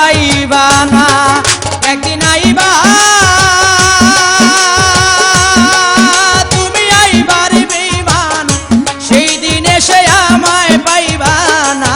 পাইবা না একদিন আইবা তুমি আইবার বেঈমান সেই দিন এসে আমায় পাইবা না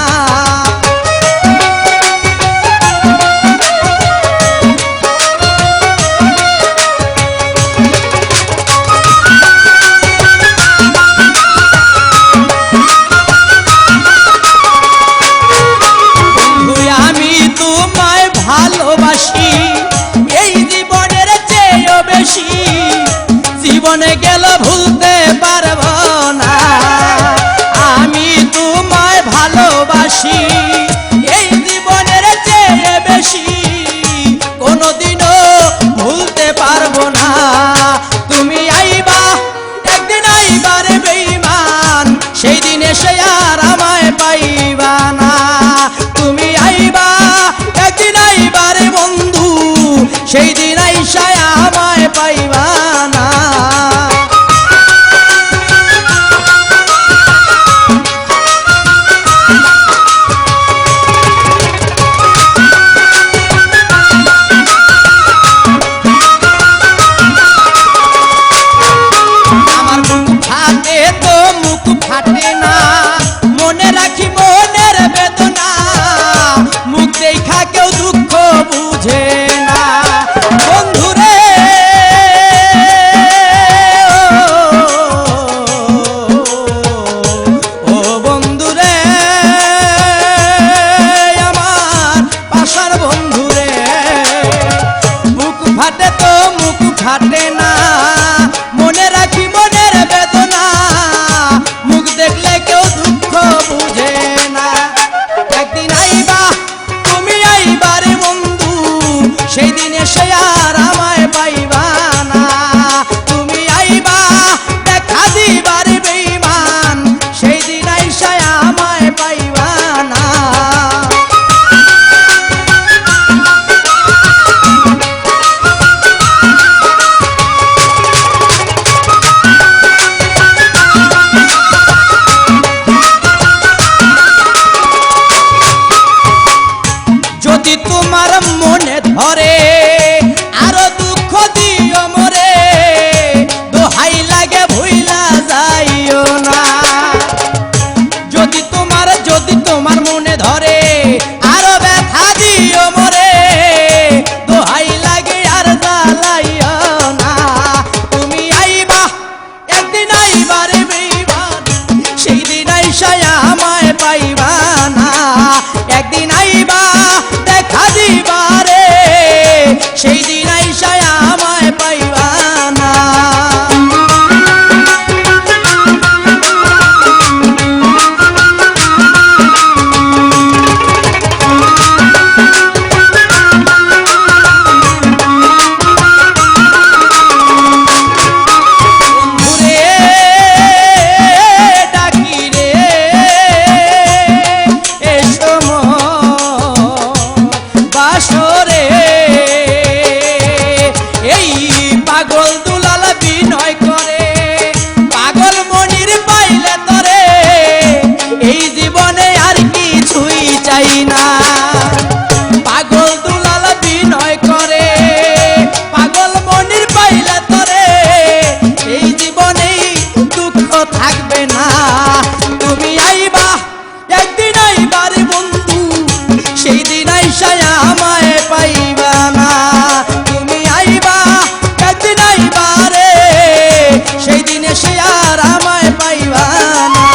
ভালোবাসি এই জীবনের চেয়েও বেশি জীবনে গেল ভুলতে পারবো না আমি তোমায় ভালোবাসি এই জীবনের চেয়ে বেশি কোনোদিনও ভুলতে পারবো না তুমি আইবা একদিন আইবার বেঈমান সেই দিন এসে আর আমায় পাইবা না তুমি আইবা একদিন আইবারে বন্ধু সেই দিন আইসা আমায় পাইবা না আমার মুখ ফাটে তো মুখ ফাটে না মনে রাখি মনের বেদনা মুখ দেখা কেউ দুঃখ বুঝে না বন্ধুরে ও বন্ধুরে আমার পাশার বন্ধুরে মুখ ফাটে তো মুখ ফাটে না মনে রাখি মনের বেদনা মুখ দেখলে কেউ দুঃখ বুঝে না একদিন আইবা তুমি আইবারে বন্ধু সেই দিন এসে আর আমায় পাইবা না তুমি আইবা দেখা দিবারে বেঈমান সেই দিন আইসা আমায় পাইবা না যদি তোমার মনে ধরে আরো দুঃখ দিও মরে দোহাই লাগে ভুইলা যাইও না যদি তোমার মনে ধরে আরো ব্যথা দিও মরে দোহাই লাগে আর জ্বালাইও না তুমি আইবা একদিন আইবারে বেঈমান সেই দিন আইসা আমায় পাইবা না একদিন আইবা দেখা দিবারে সেই দিন আইসা আমায় পাইবা না বন্ধুরে ডাকি রে এসো বাসরে এই পাগল দুলাল বিনয় করে পাগল মনির পাইলে তরে এই জীবনে আর কিছুই চাই না পাগল দুলাল বিনয় করে পাগল মনির পাইলে তরে এই জীবনেই দুঃখ থাকবে না তুমি আইবা একদিন আইবারে বন্ধু সেই দিন আইসা আমায় পাইবা না তুমি আইবা একদিন আইবারে সেই দিন এসে আর আমায় পাইবা না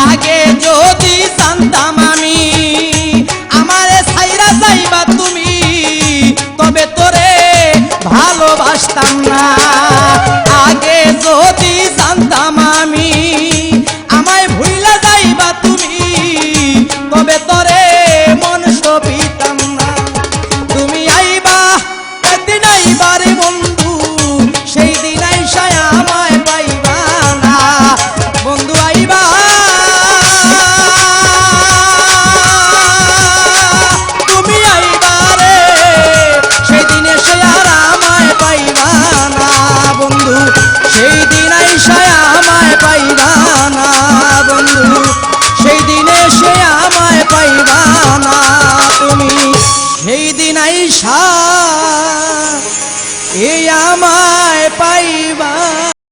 আগে যদি জানতাম আমি আমারে ছাইরা যাইবা তুমি তবে তোরে ভালোবাসতাম না